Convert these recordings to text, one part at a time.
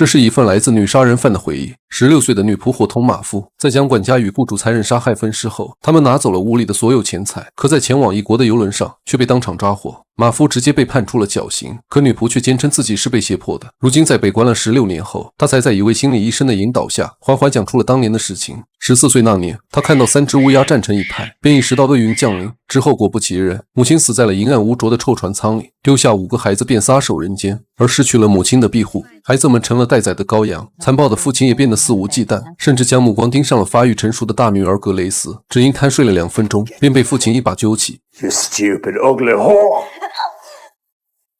这是一份来自女杀人犯的回忆。16岁的女仆伙同马夫，在将管家与雇主残忍杀害分尸后，他们拿走了屋里的所有钱财，可在前往异国的游轮上却被当场抓获。马夫直接被判处了绞刑，可女仆却坚称自己是被胁迫的。如今在被关了16年后，她才在一位心理医生的引导下，缓缓讲出了当年的事情。14岁那年，她看到3只乌鸦站成一排，便意识到厄运降临。之后果不其然，母亲死在了阴暗无浊的臭船舱里，丢下5个孩子便撒手人间。而失去了母亲的庇护，孩子们成了待宰的羔羊。残暴的父亲也变得肆无忌惮，甚至将目光盯上了发育成熟的大女儿格雷斯。只因贪睡了2分钟，便被父亲一把揪起。You stupid, ugly whore!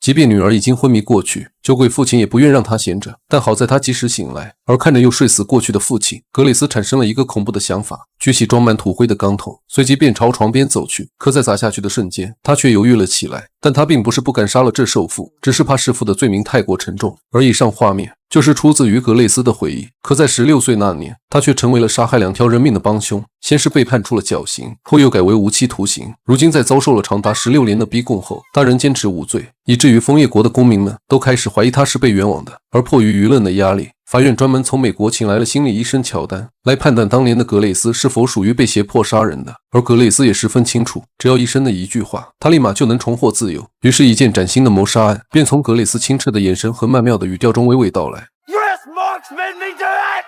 即便女儿已经昏迷过去，酒鬼父亲也不愿让她闲着，但好在她及时醒来。而看着又睡死过去的父亲，格雷斯产生了一个恐怖的想法，举起装满土灰的钢桶，随即便朝床边走去。可在砸下去的瞬间，他却犹豫了起来。但他并不是不敢杀了这受父，只是怕弑父的罪名太过沉重。而以上画面就是出自于格雷斯的回忆。可在16岁那年，他却成为了杀害2条人命的帮凶，先是被判处了绞刑，后又改为无期徒刑。如今在遭受了长达16年的逼供后，他仍坚持无罪，以至于枫叶国的公民们都开始怀疑他是被冤枉的。而迫于舆论的压力，法院专门从美国请来了心理医生乔丹，来判断当年的格雷斯是否属于被胁迫杀人的。而格雷斯也十分清楚，只要医生的一句话，他立马就能重获自由。于是一件崭新的谋杀案便从格雷斯清澈的眼神和曼妙的语调中娓娓道来。 Yes, Mark's made me do it!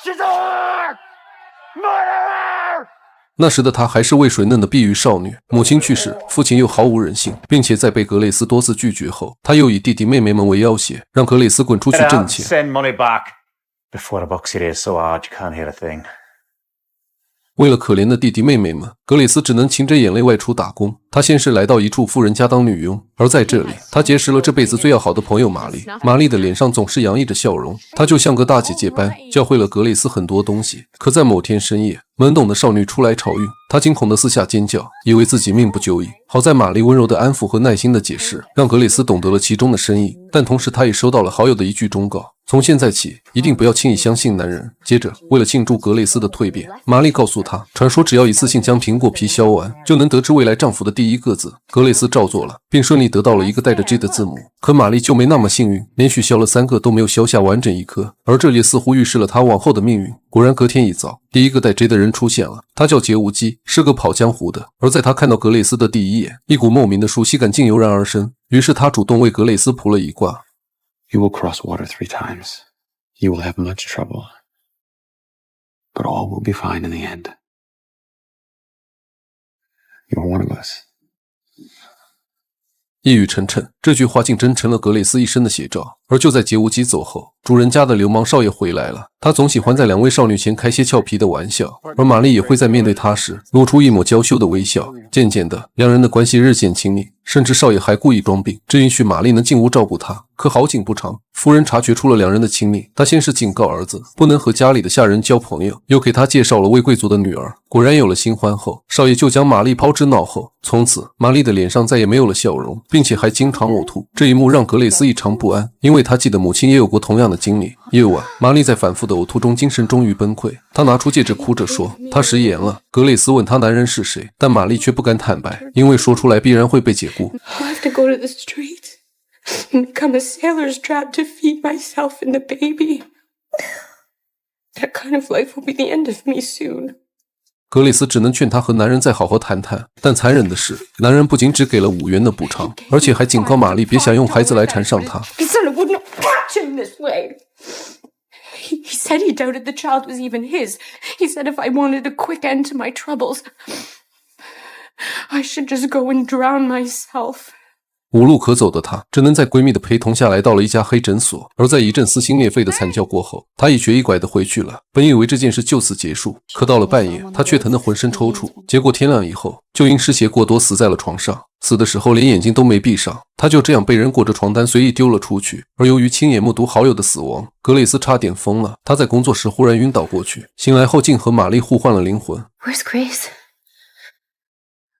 She's a whore! Murderer! 那时的她还是未水嫩的碧玉少女，母亲去世，父亲又毫无人性，并且在被格雷斯多次拒绝后，他又以弟弟妹妹们为要挟，让格雷斯滚出去挣钱。 Send money back before the box it is so hard you can't hear a thing. 为了可怜的弟弟妹妹们，格雷斯只能噙着眼泪外出打工。他先是来到一处富人家当女佣，而在这里，他结识了这辈子最要好的朋友玛丽。玛丽的脸上总是洋溢着笑容，她就像个大姐姐般，教会了格雷斯很多东西。可在某天深夜，懵懂的少女出来朝孕，她惊恐地四下尖叫，以为自己命不久矣。好在玛丽温柔的安抚和耐心的解释，让格雷斯懂得了其中的深意。但同时，他也收到了好友的一句忠告：从现在起，一定不要轻易相信男人。接着，为了庆祝格雷斯的蜕变，玛丽告诉他，传说只要一次性将苹果皮削完，就能得知未来丈夫的第一个字。格雷斯照做了，并顺利得到了一个带着 J 的字母。可玛丽就没那么幸运，连续削了3个都没有削下完整一颗，而这也似乎预示了她往后的命运。果然，隔天一早，第一个带 J 的人出现了，他叫杰无基，是个跑江湖的。而在他看到格雷斯的第一眼，一股莫名的熟悉感竟油然而生。于是他主动为格雷斯卜了一卦。 You will cross water 3 times. You will have much trouble. But all will be fine in the end. You're one of us. 一语成谶，这句话竟真成了格雷斯一生的写照。而就在杰无基走后，主人家的流氓少爷回来了。他总喜欢在2位少女前开些俏皮的玩笑，而玛丽也会在面对他时露出一抹娇羞的微笑。渐渐的，2人的关系日渐亲密，甚至少爷还故意装病，只允许玛丽能进屋照顾他。可好景不长，夫人察觉出了2人的亲密，她先是警告儿子不能和家里的下人交朋友，又给他介绍了位贵族的女儿。果然有了新欢后，少爷就将玛丽抛之脑后。从此，玛丽的脸上再也没有了笑容，并且还经常呕吐。这一幕让格雷斯异常不安，因为他记得母亲也有过同样的经历。夜晚，玛丽在反复的呕吐中，精神终于崩溃。她拿出戒指，哭着说：“她食言了。”格雷斯问她男人是谁，但玛丽却不敢坦白，因为说出来必然会被解雇。I'll have to go to the street and become a sailor's trap to feed myself and the baby. That kind of life will be the end of me soon. 格雷斯只能劝她和男人再好好谈谈，但残忍的是，男人不仅只给了5元的补偿，而且还警告玛丽别想用孩子来缠上他。He said it wouldn't catch him this way. He said he doubted the child was even his. He said if I wanted a quick end to my troubles, I should just go and drown myself. 无路可走的她，只能在闺蜜的陪同下来到了一家黑诊所。而在一阵撕心裂肺的惨叫过后，她一瘸一拐地回去了。本以为这件事就此结束，可到了半夜，她却疼得浑身抽搐。结果天亮以后，就因失血过多死在了床上。死的时候连眼睛都没闭上，她就这样被人裹着床单随意丢了出去。而由于亲眼目睹好友的死亡，格雷斯差点疯了。他在工作时忽然晕倒过去，醒来后竟和玛丽互换了灵魂。 Where's Grace?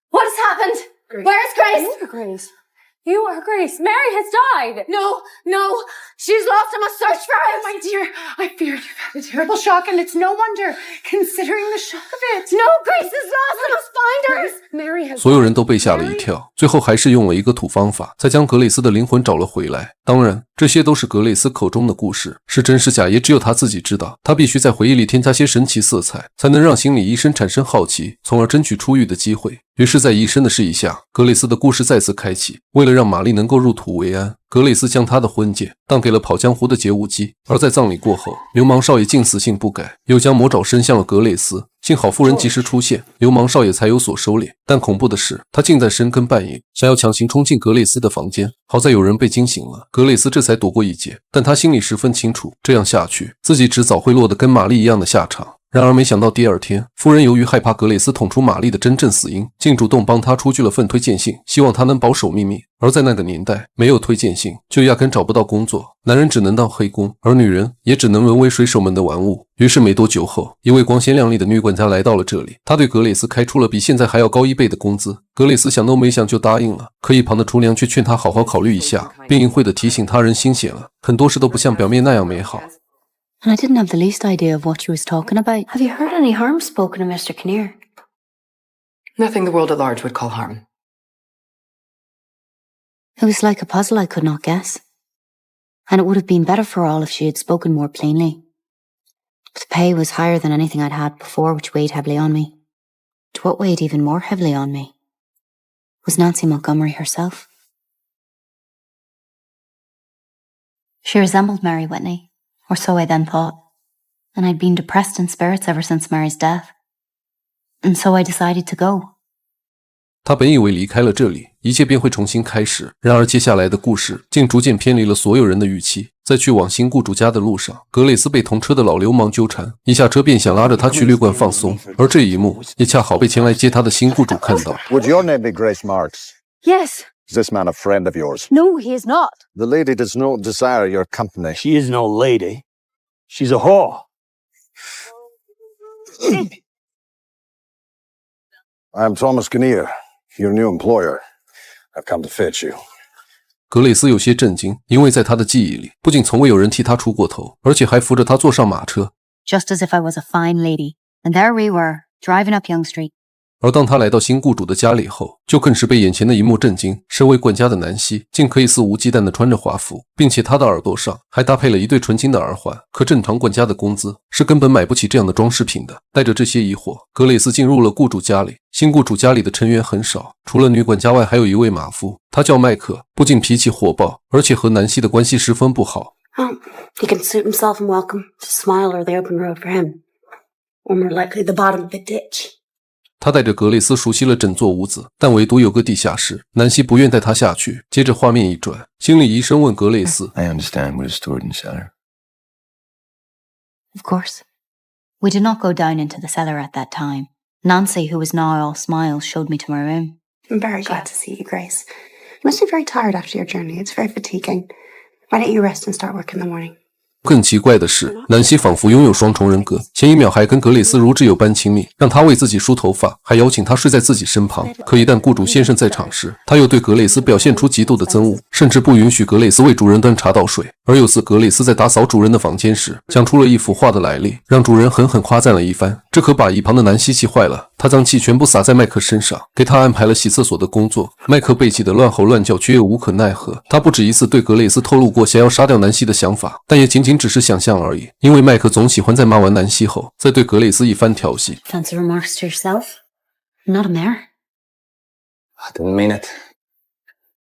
What has happened? Where's Grace? Grace. You are Grace. Mary has died. No. She's lost. I must search for her. My dear, I fear you've had a terrible shock, and it's no wonder, considering the shock of it. No, Grace is lost. I must find her. Grace, Mary has 所有人都被吓了一跳，最后还是用了一个土方法，才将格蕾丝的灵魂找了回来。当然，这些都是格蕾丝口中的故事，是真是假也只有他自己知道。他必须在回忆里添加些神奇色彩，才能让心理医生产生好奇，从而争取出狱的机会。于是，在医生的示意下，格蕾丝的故事再次开启。为了让玛丽能够入土为安，格蕾丝将她的婚戒当给了跑江湖的劫武姬。而在葬礼过后，流氓少爷竟死性不改，又将魔爪伸向了格蕾丝。幸好夫人及时出现，流氓少爷才有所收敛。但恐怖的是，他竟在深更半夜想要强行冲进格蕾丝的房间。好在有人被惊醒了，格蕾丝这才躲过一劫。但他心里十分清楚，这样下去，自己迟早会落得跟玛丽一样的下场。然而没想到第二天，夫人由于害怕格蕾丝捅出玛丽的真正死因，竟主动帮她出具了份推荐信，希望她能保守秘密。而在那个年代，没有推荐信就压根找不到工作，男人只能当黑工，而女人也只能沦为水手们的玩物。于是没多久后，一位光鲜亮丽的女管家来到了这里，她对格蕾丝开出了比现在还要高1倍的工资。格蕾丝想都没想就答应了，可一旁的厨娘却劝她好好考虑一下，并隐晦地提醒她人心险了，很多事都不像表面那样美好。And I didn't have the least idea of what she was talking about. Have you heard any harm spoken of Mr. Kinnear? Nothing the world at large would call harm. It was like a puzzle I could not guess. And it would have been better for all if she had spoken more plainly. But the pay was higher than anything I'd had before, which weighed heavily on me. But what weighed even more heavily on me was Nancy Montgomery herself. She resembled Mary Whitney. Or so I then thought, and I'd been depressed in spirits ever since Mary's death. And so I decided to go. 他本以为离开了这里，一切便会重新开始，然而接下来的故事竟逐渐偏离了所有人的预期。在去往新雇主家的路上，格蕾丝被同车的老流氓纠缠，一下车便想拉着他去旅馆放松，而这一幕也恰好被前来接他的新雇主看到。 Would your name be Grace Marks? Yes. Is this man a friend of yours? No, he is not. The lady does not desire your company. She is no lady. She's a whore. I'm Thomas Kinnear, your new employer. I've come to fetch you. 格蕾丝有些震惊，因为在他的记忆里，不仅从未有人替他出过头，而且还扶着他坐上马车。 Just as if I was a fine lady. And there we were, driving up Young Street. 而当他来到新雇主的家里后，就更是被眼前的一幕震惊。身为管家的南希，竟可以肆无忌惮地穿着华服，并且她的耳朵上还搭配了一对纯金的耳环。可正常管家的工资是根本买不起这样的装饰品的。带着这些疑惑，格蕾丝进入了雇主家里。新雇主家里的成员很少，除了女管家外，还有一位马夫，他叫麦克，不仅脾气火爆，而且和南希的关系十分不好。He can suit himself and welcome to Smile or the open road for him. Or more likely the bottom of the ditch. 他带着格蕾丝熟悉了整座屋子，但唯独有个地下室，南希不愿带他下去。接着画面一转，心理医生问格蕾丝 I understand what is stored in the cellar. Of course. We did not go down into the cellar at that time. Nancy, who was now all smiles, showed me to my room. I'm very glad to see you, Grace. You must be very tired after your journey. It's very fatiguing. Why don't you rest and start work in the morning? 更奇怪的是，南希仿佛拥有双重人格，前一秒还跟格蕾丝如挚友般亲密，让她为自己梳头发，还邀请她睡在自己身旁。可一旦雇主先生在场时，他又对格蕾丝表现出极度的憎恶，甚至不允许格蕾丝为主人端茶倒水。而有次格蕾丝在打扫主人的房间时，讲出了一幅画的来历，让主人狠狠夸赞了一番，这可把一旁的南希气坏了。他将气全部洒在麦克身上，给他安排了洗厕所的工作。麦克被气得乱吼乱叫，却又无可奈何。他不止一次对格蕾丝透露过想要杀掉南希的想法，但也仅仅只是想象而已。因为麦克总喜欢在骂完南希后，再对格蕾丝一番调戏。 Fancy remarks to yourself? I'm not a mare. I didn't mean it.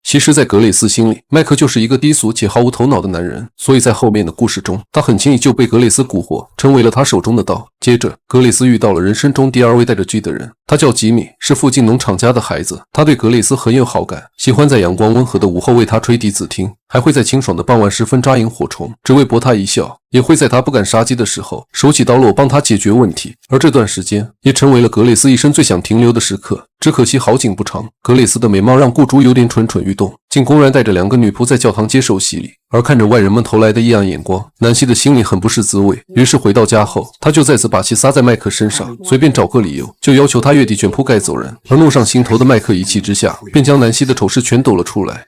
其实在格蕾丝心里，麦克就是一个低俗且毫无头脑的男人，所以在后面的故事中，他很轻易就被格蕾丝蛊惑，成为了他手中的刀。接着，格蕾丝遇到了人生中第二位带着 G 的人，他叫吉米，是附近农场家的孩子。他对格蕾丝很有好感，喜欢在阳光温和的午后为她吹笛子听，还会在清爽的傍晚时分抓萤火虫，只为博她一笑。也会在她不敢杀鸡的时候，手起刀落帮她解决问题。而这段时间也成为了格蕾丝一生最想停留的时刻。只可惜好景不长，格蕾丝的美貌让雇主有点蠢蠢欲动，竟公然带着2个女仆在教堂接受洗礼。而看着外人们投来的异样眼光，南希的心里很不是滋味。于是回到家后，他就再次把气撒在麦克身上，随便找个理由就要求他月底卷铺盖走人。而怒上心头的麦克一气之下，便将南希的丑事全抖了出来。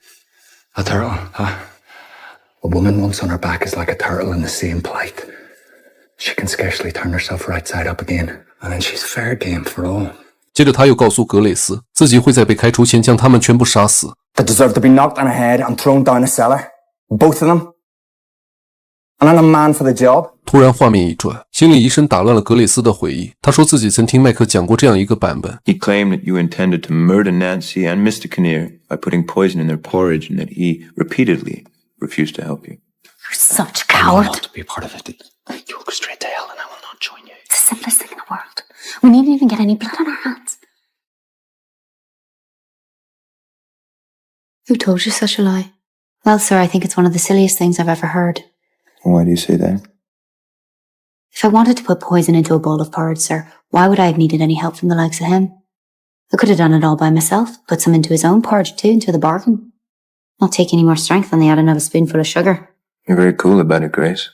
A turtle, huh? A woman once on her back is like a turtle in the same plight. She can scarcely turn herself right side up again, and then she's fair game for all. 接着他又告诉格蕾丝，自己会在被开除前将他们全部杀死。 That deserve to be knocked on the head and thrown down a cellar. Both of them. And I'm a man for the job. 突然画面一转，心理医生打乱了格蕾丝的回忆。他说自己曾听麦克讲过这样一个版本。 He claimed that you intended to murder Nancy and Mr. Kinnear by putting poison in their porridge and that he repeatedly refused to help you. You're such a I coward. want to be a part of it. You'll go straight to hell and I will not join you. It's the simplest thing in the world. We needn't even get any blood on our hands. Who told you such a lie? Well, sir, I think it's one of the silliest things I've ever heard. Why do you say that? If I wanted to put poison into a bowl of porridge, sir, why would I have needed any help from the likes of him? I could have done it all by myself, put some into his own porridge too, into the bargain. Not take any more strength than the adding of a spoonful of sugar. You're very cool about it, Grace.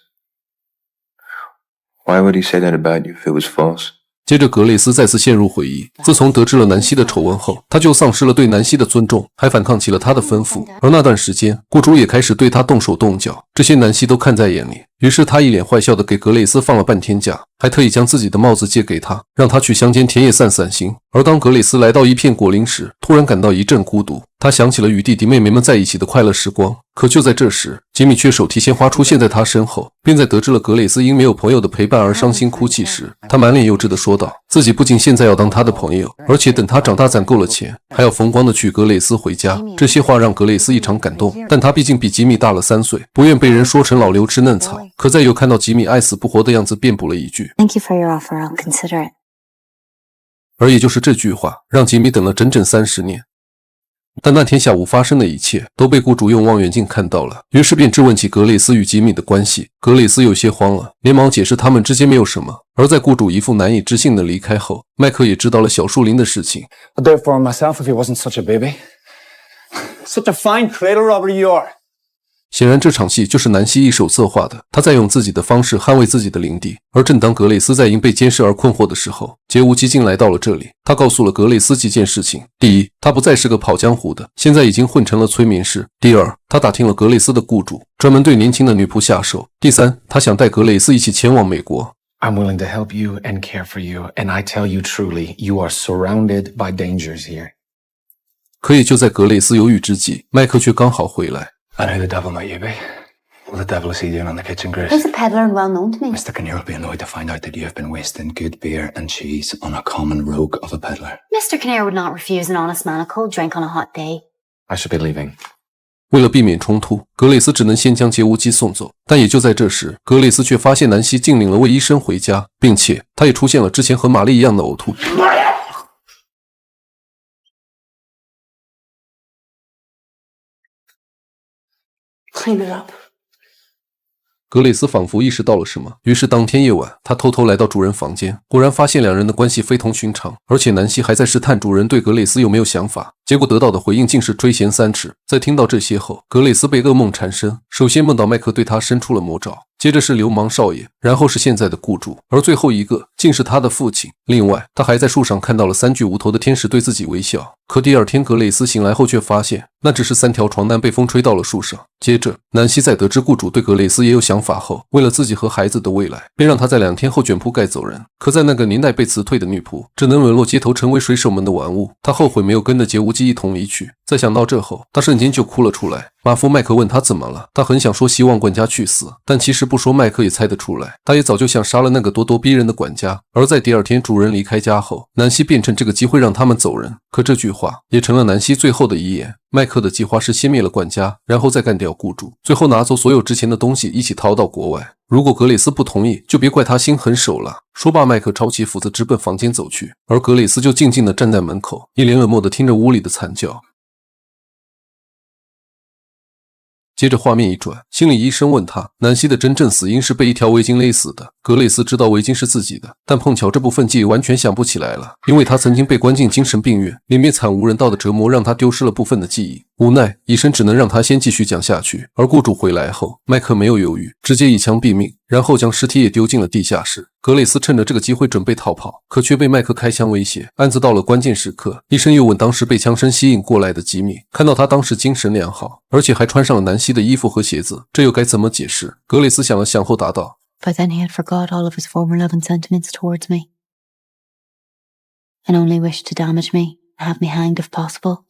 Why would he say that about you if it was false? 接着格蕾丝再次陷入回忆。自从得知了南希的丑闻后，他就丧失了对南希的尊重，还反抗起了他的吩咐。而那段时间，雇主也开始对他动手动脚，这些南希都看在眼里。于是他一脸坏笑的给格蕾丝放了半天假，还特意将自己的帽子借给他，让他去乡间田野散散心。而当格蕾丝来到一片果林时，突然感到一阵孤独。他想起了与弟弟妹妹们在一起的快乐时光，可就在这时，吉米却手提鲜花出现在他身后，并在得知了格蕾丝因没有朋友的陪伴而伤心哭泣时，他满脸幼稚地说道：“自己不仅现在要当他的朋友，而且等他长大攒够了钱，还要风光的娶格蕾丝回家。”这些话让格蕾丝异常感动，但他毕竟比吉米大了3岁，不愿被人说成老刘吃嫩草。可再又看到吉米爱死不活的样子，辩补了一句 Thank you for your offer, I'll consider it. 而也就是这句话，让吉米等了整整30年。但那天下午发生的一切都被雇主用望远镜看到了，于是便质问起格蕾丝与吉米的关系。格蕾丝有些慌了，连忙解释他们之间没有什么。而在雇主一副难以置信的离开后，麦克也知道了小树林的事情。 I'd do it for him myself if he wasn't such a baby. Such a fine cradle robber you are. 显然这场戏就是南希一手策划的，他在用自己的方式捍卫自己的领地。而正当格蕾丝在因被监视而困惑的时候，杰乌基金来到了这里。他告诉了格蕾丝几件事情：第一，他不再是个跑江湖的，现在已经混成了催眠师；第二，他打听了格蕾丝的雇主，专门对年轻的女仆下手；第三，他想带格蕾丝一起前往美国。 I'm willing to help you and care for you, and I tell you truly, you are surrounded by dangers here. 可也就在格蕾丝犹豫之际，麦克却刚好回来。 I know the devil, not you, be. What the devil is he doing on the kitchen, Grace? He's a peddler and well known to me. Mr. Kinnear will be annoyed to find out that you have been wasting good beer and cheese on a common rogue of a peddler. Mr. Kinnear would not refuse an honest man a cold drink on a hot day. I should be leaving. 为了避免冲突，格蕾丝只能先将杰乌基送走。但也就在这时，格蕾丝却发现南希竟领了位医生回家，并且他也出现了之前和玛丽一样的呕吐。 Clean it up. 格蕾丝仿佛意识到了什么，于是当天夜晚，她偷偷来到主人房间，果然发现两人的关系非同寻常，而且南希还在试探主人对格蕾丝有没有想法。结果得到的回应竟是垂涎3尺。在听到这些后，格蕾丝被噩梦缠身，首先梦到麦克对她伸出了魔爪，接着是流氓少爷，然后是现在的雇主，而最后一个竟是他的父亲。另外，他还在树上看到了3具无头的天使对自己微笑。可第二天格蕾丝醒来后却发现，那只是3条床单被风吹到了树上。接着，南希在得知雇主对格蕾丝也有想法后，为了自己和孩子的未来，便让她在2天后卷铺盖走人。可在那个年代被辞退的女仆，只能沦落街头，成为水手们的玩物。她后悔没有跟着杰乌基一同离去。在想到这后，她瞬间就哭了出来。马夫麦克问她怎么了，她很想说希望管家去死，但其实不说麦克也猜得出来，他也早就想杀了那个咄咄逼人的管家。而在第二天主人离开家后，南希便趁这个机会让他们走人。可这句话也成了南希最后的遗言。麦克的计划是先灭了管家，然后再干掉雇主，最后拿走所有值钱的东西，一起逃到国外。如果格蕾丝不同意，就别怪他心狠手辣。说罢，麦克抄起斧子直奔房间走去，而格蕾丝就静静地站在门口，一脸冷漠地听着屋里的惨叫。接着画面一转，心理医生问他，南希的真正死因是被一条围巾勒死的。格蕾丝知道围巾是自己的，但碰巧这部分记忆完全想不起来了，因为他曾经被关进精神病院，里面惨无人道的折磨让他丢失了部分的记忆。无奈，医生只能让他先继续讲下去。而雇主回来后，麦克没有犹豫，直接一枪毙命，然后将尸体也丢进了地下室。格蕾斯趁着这个机会准备逃跑，可却被麦克开枪威胁。案子到了关键时刻，医生又问当时被枪声吸引过来的吉米，看到他当时精神良好，而且还穿上了南希的衣服和鞋子，这又该怎么解释？格蕾斯想了想后答道 By then he had forgot all of his former love and sentiments towards me, and only wished to damage me and have me hanged if possible.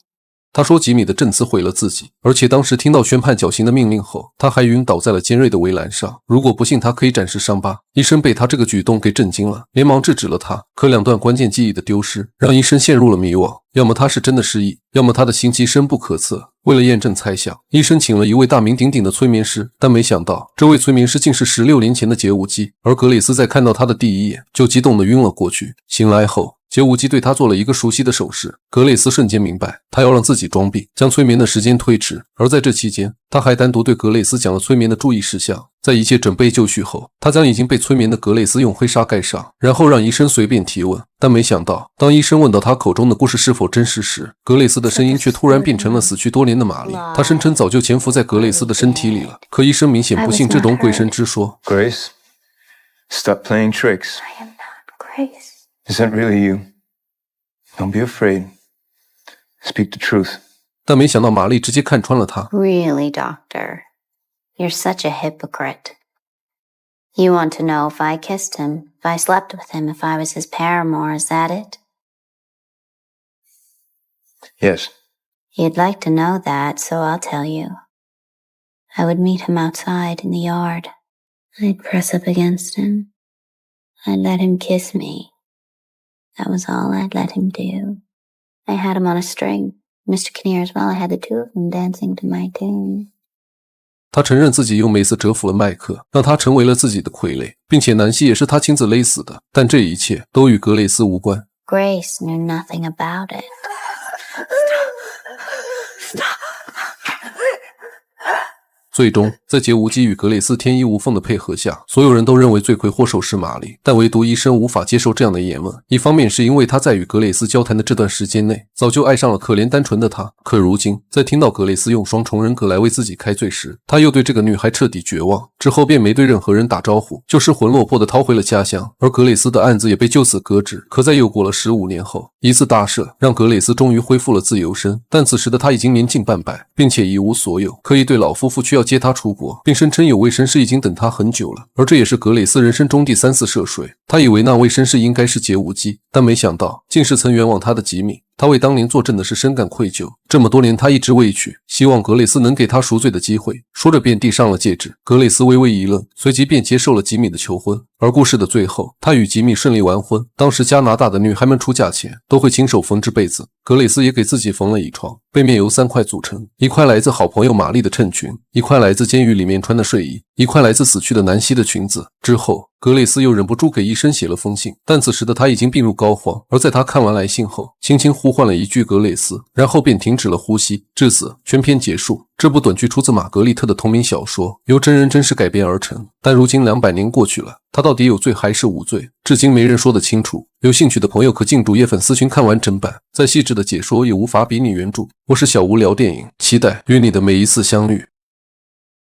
他说吉米的证词毁了自己，而且当时听到宣判绞刑的命令后，他还晕倒在了尖锐的围栏上。如果不信，他可以展示伤疤。医生被他这个举动给震惊了，连忙制止了他。可两段关键记忆的丢失，让医生陷入了迷惘。要么他是真的失忆，要么他的心机深不可测。为了验证猜想，医生请了一位大名鼎鼎的催眠师，但没想到这位催眠师竟是16年前的杰武基。而格蕾斯在看到他的第一眼，就激动地晕了过去。醒来后，杰武基对他做了一个熟悉的手势，格蕾斯瞬间明白，他要让自己装病，将催眠的时间推迟。而在这期间，他还单独对格蕾斯讲了催眠的注意事项。在一切准备就绪后，他将已经被催眠的格蕾斯用灰纱盖上，然后让医生随便提问。但没想到，当医生问到他口中的故事是否真实时，格蕾斯的声音却突然变成了死去多年的玛丽。他声称早就潜伏在格蕾斯的身体里了，可医生明显不信这种鬼神之说。Grace, stop playing tricks. I am not Grace. Is that really you? Don't be afraid. Speak the truth. 但没想到玛丽直接看穿了他。 Really, Doctor? You're such a hypocrite. You want to know if I kissed him, if I slept with him, if I was his paramour, is that it? Yes. You'd like to know that, so I'll tell you. I would meet him outside in the yard. I'd press up against him. I'd let him kiss me. That was all I'd let him do. I had him on a string. Mr. Kinnear as well. I had the two of them dancing to my tune. 他承认自己用梅斯折服了麦克，让他成为了自己的傀儡，并且南希也是他亲自勒死的。但这一切都与格蕾斯无关。 Grace knew nothing about it. Stop. 最终，在杰无基与格蕾斯天衣无缝的配合下，所有人都认为罪魁祸首是玛丽，但唯独医生无法接受这样的言论。一方面是因为他在与格蕾斯交谈的这段时间内，早就爱上了可怜单纯的她，可如今在听到格蕾斯用双重人格来为自己开罪时，他又对这个女孩彻底绝望，之后便没对任何人打招呼，就失魂落魄地逃回了家乡。而格蕾斯的案子也被就此搁置。可在又过了15年后，一次大赦让格蕾斯终于恢复了自由身，但此时的他已经年近半百，并且一无所有，可以对老夫妇需要接他出国，并声称有位绅士已经等他很久了。而这也是格蕾斯人生中第3次涉水。他以为那位绅士应该是杰无基，但没想到竟是曾冤枉他的吉米。他为当年作证的事深感愧疚，这么多年他一直未娶，希望格蕾斯能给他赎罪的机会。说着便递上了戒指，格蕾斯微微一愣，随即便接受了吉米的求婚。而故事的最后，他与吉米顺利完婚。当时加拿大的女孩们出嫁前都会亲手缝制被子，格蕾斯也给自己缝了一床，背面由3块组成，一块来自好朋友玛丽的衬裙，一块来自监狱里面穿的睡衣，一块来自死去的南希的裙子。之后格蕾斯又忍不住给医生写了封信，但此时的他已经病入膏肓，而在他看完来信后，轻轻呼唤了一句格蕾斯，然后便停止了呼吸。至此全篇结束。这部短剧出自玛格丽特的同名小说，由真人真事改编而成。但如今200年过去了，他到底有罪还是无罪，至今没人说得清楚。有兴趣的朋友可进主页粉丝群看完整版，再细致的解说也无法比拟原著。我是小吴聊电影，期待与你的每一次相遇。